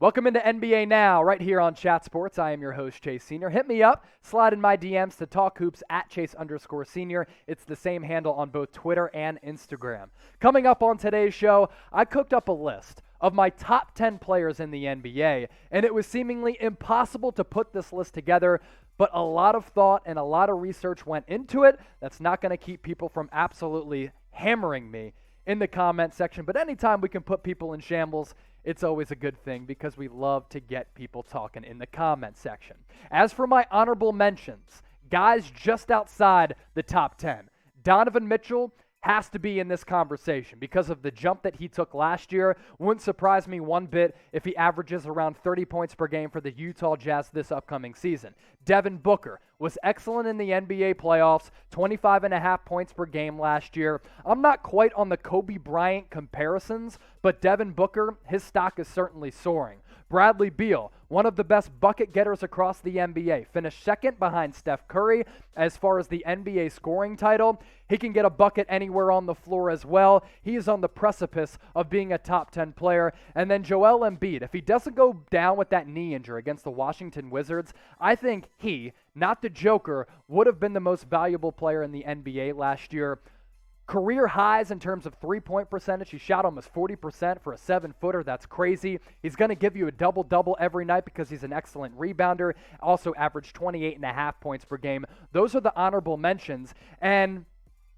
Welcome into NBA Now, right here on Chat Sports. I am your host, Chase Sr. Hit me up, slide in my DMs to talk hoops at Chase_Sr. It's the same handle on both Twitter and Instagram. Coming up on today's show, I cooked up a list of my top 10 players in the NBA, and it was seemingly impossible to put this list together, but a lot of thought and a lot of research went into it. That's not going to keep people from absolutely hammering me in the comment section, but anytime we can put people in shambles, it's always a good thing because we love to get people talking in the comment section. As for my honorable mentions, guys just outside the top 10, Donovan Mitchell has to be in this conversation because of the jump that he took last year. Wouldn't surprise me one bit if he averages around 30 points per game for the Utah Jazz this upcoming season. Devin Booker was excellent in the NBA playoffs, 25.5 points per game last year. I'm not quite on the Kobe Bryant comparisons, but Devin Booker, his stock is certainly soaring. Bradley Beal, one of the best bucket getters across the NBA, finished second behind Steph Curry as far as the NBA scoring title. He can get a bucket anywhere on the floor as well. He is on the precipice of being a top 10 player. And then Joel Embiid, if he doesn't go down with that knee injury against the Washington Wizards, I think he, not the Joker, would have been the most valuable player in the NBA last year. Career highs in terms of three-point percentage. He shot almost 40% for a 7-footer. That's crazy. He's going to give you a double-double every night because he's an excellent rebounder. Also averaged 28.5 points per game. Those are the honorable mentions. And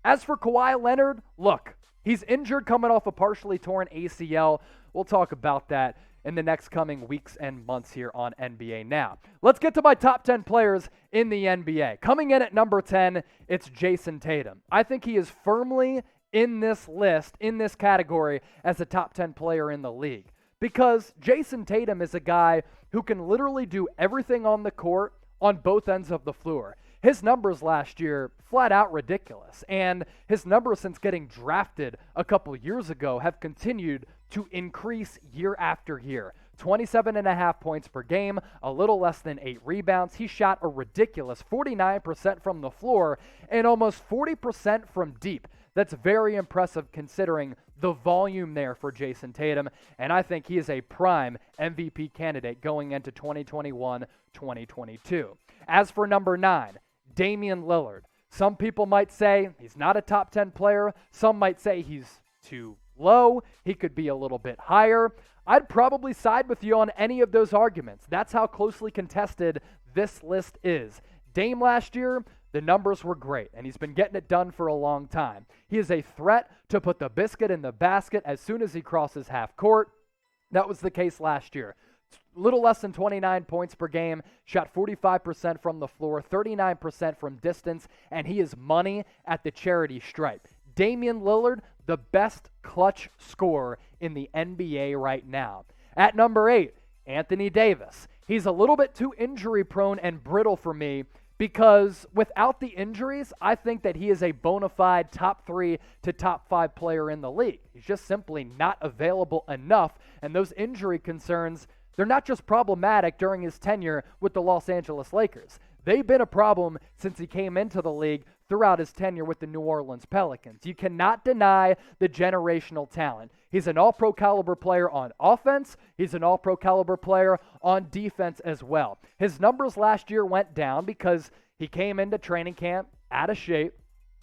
as for Kawhi Leonard, look, he's injured coming off a partially torn ACL. We'll talk about that in the next coming weeks and months here on NBA Now. Let's get to my top 10 players in the NBA. Coming in at number 10, it's Jayson Tatum. I think he is firmly in this list, in this category, as a top 10 player in the league. Because Jayson Tatum is a guy who can literally do everything on the court on both ends of the floor. His numbers last year, flat out ridiculous. And his numbers since getting drafted a couple years ago have continued to increase year after year. 27.5 points per game, a little less than 8 rebounds. He shot a ridiculous 49% from the floor and almost 40% from deep. That's very impressive considering the volume there for Jayson Tatum, and I think he is a prime MVP candidate going into 2021-2022. As for number 9, Damian Lillard. Some people might say he's not a top 10 player. Some might say he's too low. He could be a little bit higher. I'd probably side with you on any of those arguments. That's how closely contested this list is. Dame last year, the numbers were great, and he's been getting it done for a long time. He is a threat to put the biscuit in the basket as soon as he crosses half court. That was the case last year. Little less than 29 points per game, shot 45% from the floor, 39% from distance, and he is money at the charity stripe. Damian Lillard, the best clutch scorer in the NBA right now. At number 8, Anthony Davis. He's a little bit too injury prone and brittle for me because without the injuries, I think that he is a bona fide top 3 to top 5 player in the league. He's just simply not available enough, and those injury concerns, they're not just problematic during his tenure with the Los Angeles Lakers. They've been a problem since he came into the league throughout his tenure with the New Orleans Pelicans. You cannot deny the generational talent. He's an all-pro caliber player on offense. He's an all-pro caliber player on defense as well. His numbers last year went down because he came into training camp out of shape,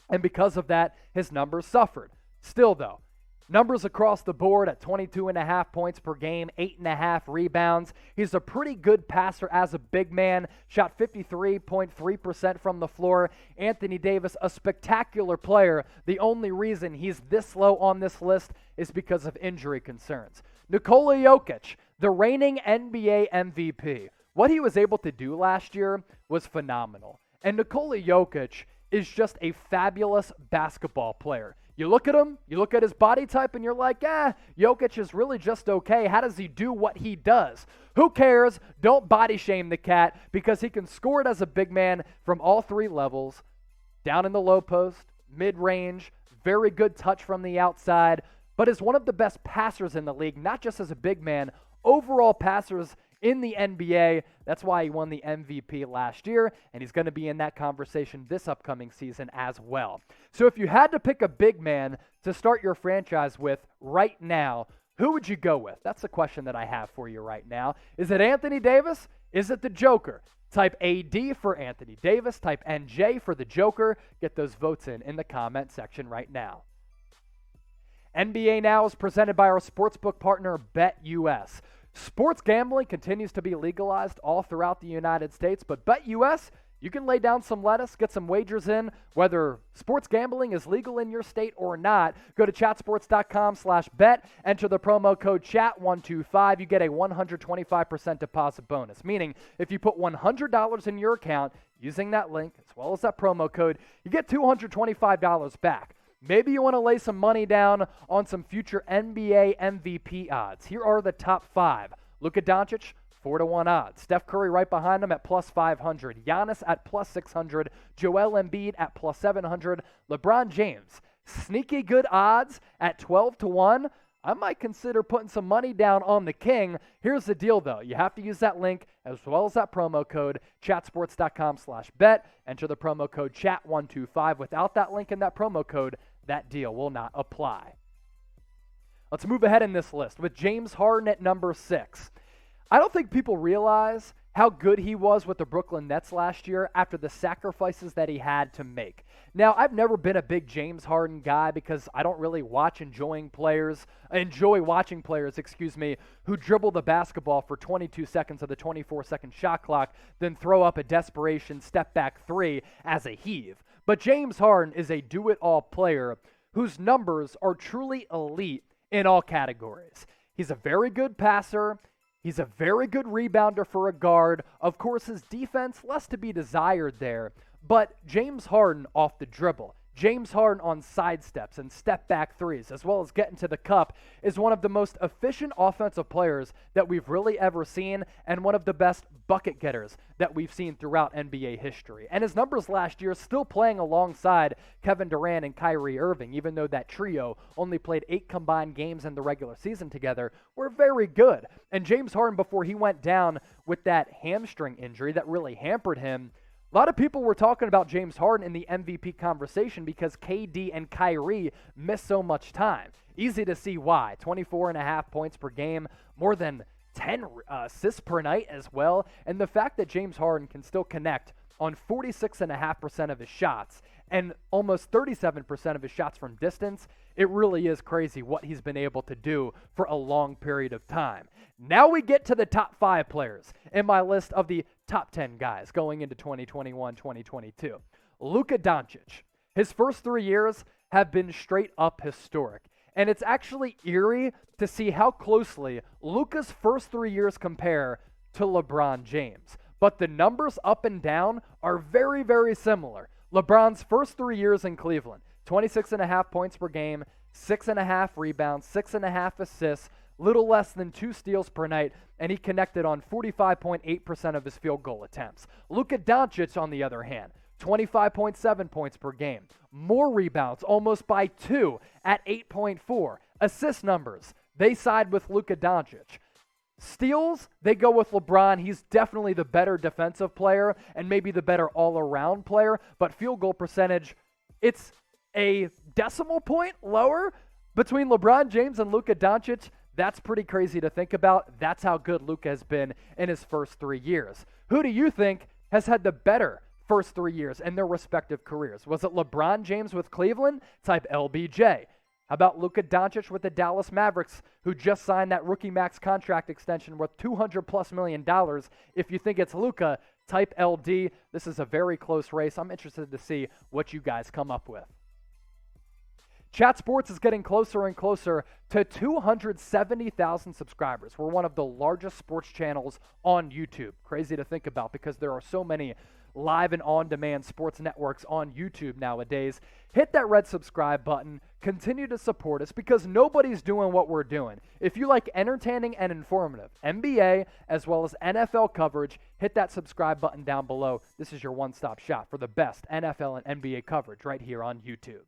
and because of that, his numbers suffered. Still, though, numbers across the board at 22.5 points per game, 8.5 rebounds. He's a pretty good passer as a big man, shot 53.3% from the floor. Anthony Davis, a spectacular player. The only reason he's this low on this list is because of injury concerns. Nikola Jokic, the reigning NBA MVP. What he was able to do last year was phenomenal. And Nikola Jokic is just a fabulous basketball player. You look at him, you look at his body type, and you're like, Jokic is really just okay. How does he do what he does? Who cares? Don't body shame the cat because he can score it as a big man from all 3 levels, down in the low post, mid-range, very good touch from the outside, but is one of the best passers in the league, not just as a big man, overall passers in the NBA. That's why he won the MVP last year, and he's going to be in that conversation this upcoming season as well. So if you had to pick a big man to start your franchise with right now, Who would you go with? That's the question that I have for you right now. Is it Anthony Davis? Is it the Joker? Type AD for Anthony Davis. Type NJ for the Joker. Get those votes in the comment section right now. NBA Now is presented by our sportsbook partner, BetUS. Sports gambling continues to be legalized all throughout the United States, but BetUS, you can lay down some lettuce, get some wagers in, whether sports gambling is legal in your state or not. Go to chatsports.com/bet, enter the promo code CHAT125. You get a 125% deposit bonus, meaning if you put $100 in your account using that link as well as that promo code, you get $225 back. Maybe you want to lay some money down on some future NBA MVP odds. Here are the top 5. Luka Doncic, 4-1 odds. Steph Curry right behind him at plus 500. Giannis at plus 600. Joel Embiid at plus 700. LeBron James, sneaky good odds at 12-1. I might consider putting some money down on the King. Here's the deal, though. You have to use that link as well as that promo code, chatsports.com/bet. Enter the promo code CHAT125. Without that link and that promo code, that deal will not apply. Let's move ahead in this list with James Harden at number 6. I don't think people realize how good he was with the Brooklyn Nets last year after the sacrifices that he had to make. Now, I've never been a big James Harden guy because I don't really enjoy watching players, who dribble the basketball for 22 seconds of the 24-second shot clock, then throw up a desperation step-back three as a heave. But James Harden is a do-it-all player whose numbers are truly elite in all categories. He's a very good passer. He's a very good rebounder for a guard. Of course, his defense, less to be desired there. But James Harden off the dribble, James Harden on sidesteps and step-back threes, as well as getting to the cup, is one of the most efficient offensive players that we've really ever seen and one of the best bucket getters that we've seen throughout NBA history. And his numbers last year, still playing alongside Kevin Durant and Kyrie Irving, even though that trio only played 8 combined games in the regular season together, were very good. And James Harden, before he went down with that hamstring injury that really hampered him, a lot of people were talking about James Harden in the MVP conversation because KD and Kyrie missed so much time. Easy to see why. 24.5 points per game, more than 10 assists per night as well. And the fact that James Harden can still connect on 46.5% of his shots and almost 37% of his shots from distance, it really is crazy what he's been able to do for a long period of time. Now we get to the top 5 players in my list of the top 10 guys going into 2021-2022. Luka Doncic. His first 3 years have been straight up historic. And it's actually eerie to see how closely Luka's first 3 years compare to LeBron James. But the numbers up and down are very, very similar. LeBron's first 3 years in Cleveland, 26.5 points per game, 6.5 rebounds, 6.5 assists, little less than 2 steals per night, and he connected on 45.8% of his field goal attempts. Luka Doncic, on the other hand, 25.7 points per game, more rebounds, almost by 2 at 8.4. Assist numbers, they side with Luka Doncic. Steals, they go with LeBron. He's definitely the better defensive player and maybe the better all-around player, but field goal percentage, it's a decimal point lower between LeBron James and Luka Doncic. That's pretty crazy to think about. That's how good Luka has been in his first 3 years. Who do you think has had the better first 3 years in their respective careers? Was it LeBron James with Cleveland? Type LBJ. How about Luka Doncic with the Dallas Mavericks, who just signed that rookie max contract extension worth $200+ million? If you think it's Luka, type LD. This is a very close race. I'm interested to see what you guys come up with. Chat Sports is getting closer and closer to 270,000 subscribers. We're one of the largest sports channels on YouTube. Crazy to think about because there are so many live and on-demand sports networks on YouTube nowadays. Hit that red subscribe button. Continue to support us because nobody's doing what we're doing. If you like entertaining and informative NBA as well as NFL coverage, hit that subscribe button down below. This is your one-stop shop for the best NFL and NBA coverage right here on YouTube.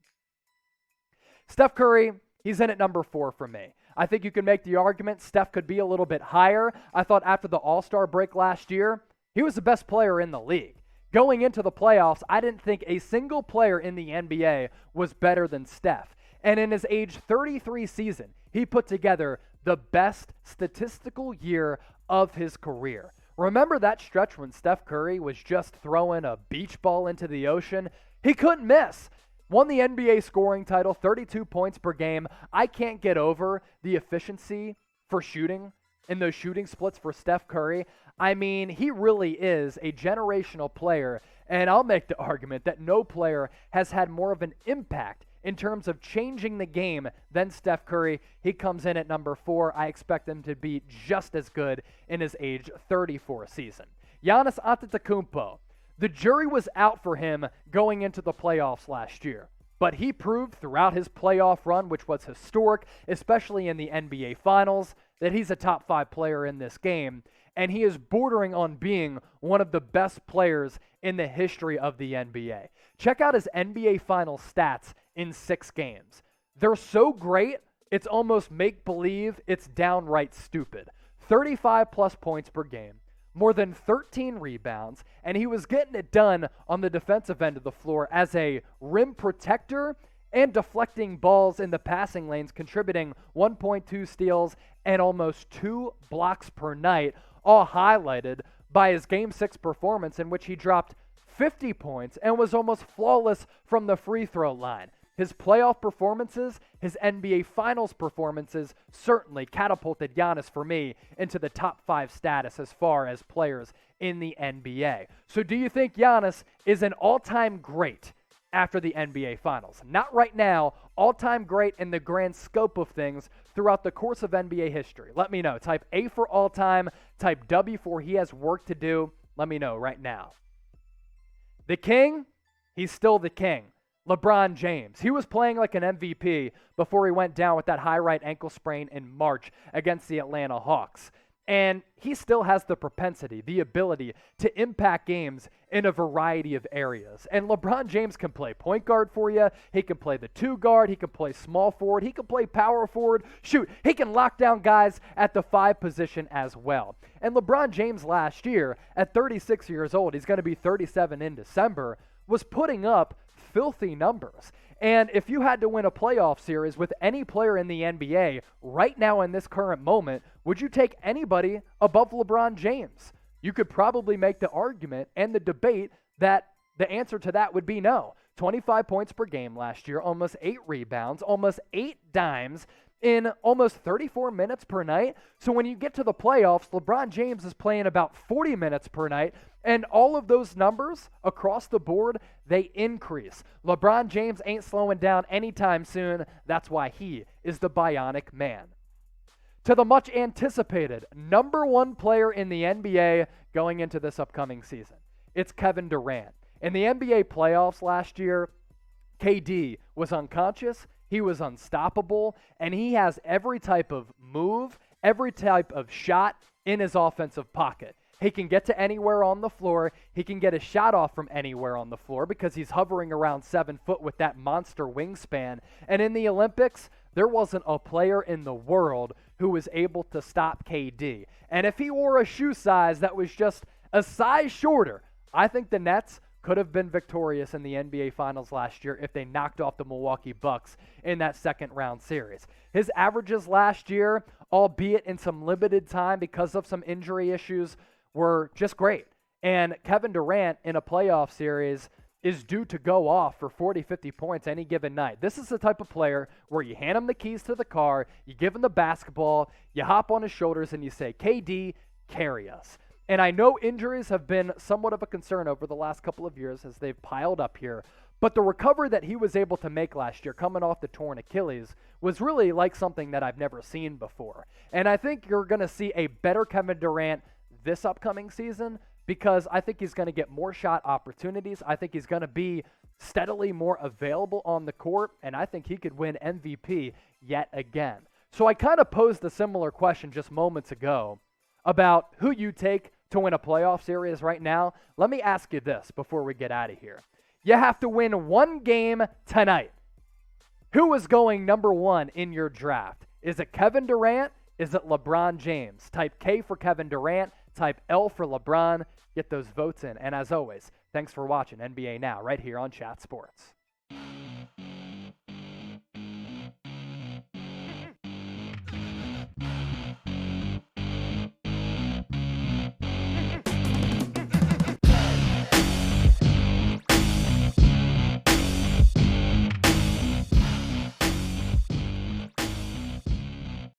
Steph Curry, he's in at number 4 for me. I think you can make the argument Steph could be a little bit higher. I thought after the All-Star break last year, he was the best player in the league. Going into the playoffs, I didn't think a single player in the NBA was better than Steph. And in his age 33 season, he put together the best statistical year of his career. Remember that stretch when Steph Curry was just throwing a beach ball into the ocean? He couldn't miss. Won the NBA scoring title, 32 points per game. I can't get over the efficiency for shooting in those shooting splits for Steph Curry. I mean, he really is a generational player, and I'll make the argument that no player has had more of an impact in terms of changing the game than Steph Curry. He comes in at number 4. I expect him to be just as good in his age 34 season. Giannis Antetekounmpo. The jury was out for him going into the playoffs last year, but he proved throughout his playoff run, which was historic, especially in the NBA Finals, that he's a top 5 player in this game, and he is bordering on being one of the best players in the history of the NBA. Check out his NBA Finals stats in 6 games. They're so great, it's almost make-believe, it's downright stupid. 35-plus points per game, more than 13 rebounds, and he was getting it done on the defensive end of the floor as a rim protector and deflecting balls in the passing lanes, contributing 1.2 steals and almost 2 blocks per night, all highlighted by his Game 6 performance in which he dropped 50 points and was almost flawless from the free throw line. His playoff performances, his NBA Finals performances certainly catapulted Giannis for me into the top 5 status as far as players in the NBA. So do you think Giannis is an all-time great after the NBA Finals? Not right now, all-time great in the grand scope of things throughout the course of NBA history. Let me know. Type A for all-time, type W for he has work to do. Let me know right now. The king, he's still the king. LeBron James. He was playing like an MVP before he went down with that high right ankle sprain in March against the Atlanta Hawks. And he still has the propensity, the ability to impact games in a variety of areas. And LeBron James can play point guard for you. He can play the 2 guard. He can play small forward. He can play power forward. Shoot, he can lock down guys at the 5 position as well. And LeBron James last year, at 36 years old, he's going to be 37 in December, was putting up filthy numbers. And if you had to win a playoff series with any player in the NBA right now in this current moment, would you take anybody above LeBron James? You could probably make the argument and the debate that the answer to that would be no. 25 points per game last year, almost 8 rebounds, almost 8 dimes in almost 34 minutes per night. So when you get to the playoffs, LeBron James is playing about 40 minutes per night, and all of those numbers across the board, they increase. LeBron James ain't slowing down anytime soon. That's why he is the bionic man. To the much anticipated number 1 player in the NBA going into this upcoming season. It's Kevin Durant. In the NBA playoffs last year, KD was unconscious. He was unstoppable, and he has every type of move, every type of shot in his offensive pocket. He can get to anywhere on the floor. He can get a shot off from anywhere on the floor because he's hovering around 7 foot with that monster wingspan. And in the Olympics, there wasn't a player in the world who was able to stop KD. And if he wore a shoe size that was just a size shorter, I think the Nets could have been victorious in the NBA Finals last year if they knocked off the Milwaukee Bucks in that second round series. His averages last year, albeit in some limited time because of some injury issues, were just great. And Kevin Durant in a playoff series is due to go off for 40, 50 points any given night. This is the type of player where you hand him the keys to the car, you give him the basketball, you hop on his shoulders, and you say, KD, carry us. And I know injuries have been somewhat of a concern over the last couple of years as they've piled up here, but the recovery that he was able to make last year coming off the torn Achilles was really like something that I've never seen before. And I think you're going to see a better Kevin Durant this upcoming season because I think he's going to get more shot opportunities. I think he's going to be steadily more available on the court, and I think he could win MVP yet again. So I kind of posed a similar question just moments ago about who you take to win a playoff series right now. Let me ask you this before we get out of here. You have to win 1 game tonight. Who is going number 1 in your draft? Is it Kevin Durant? Is it LeBron James? Type K for Kevin Durant. Type L for LeBron. Get those votes in. And as always, thanks for watching NBA Now right here on Chat Sports.